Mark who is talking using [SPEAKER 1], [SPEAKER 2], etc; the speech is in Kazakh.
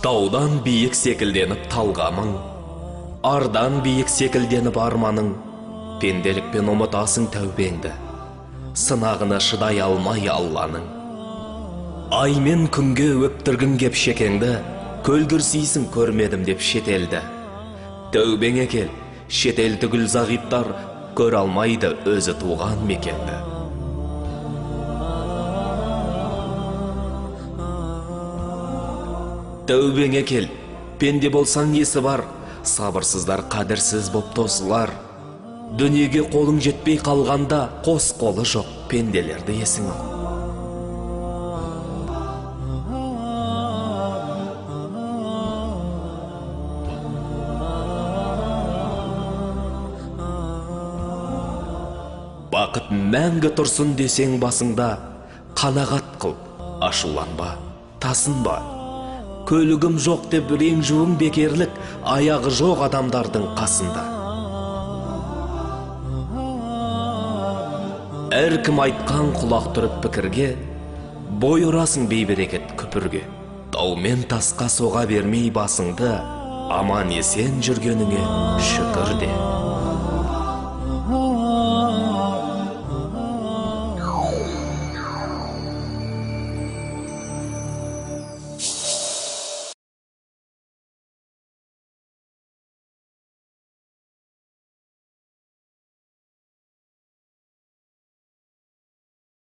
[SPEAKER 1] Таудан биік секілденіп талғамың, ардан биік секілденіп арманың, пенделікпен ұмытасың тәубеңді, сынағына шыдай алмай Алланың. Аймен күнге өптіргін кеп шекеңді, көлгірсейсің көрмедім деп шетелді. Тәубеңе кел, шетел түгіл зағиптар көр алмайды өзі туған мекенді. Тәубеңе кел, пенде болсаң есі бар, сабырсыздар қадірсіз боп тосылар. Дүниеге қолың жетпей қалғанда, қос қолы жоқ пенделерді есің ал. Бақыт мәңгі тұрсын десең басыңда, қанағат қыл, ашуланба, тасынба. Көлігім жоқ деп ренжуің бекерлік, аяғы жоқ адамдардың қасында. Әркім айтқан құлақ түріп пікірге, бой ұрасың бейберекет күпірге. Таумен тасқа соға бермей басыңды, аман есен жүргеніңе шүкір де.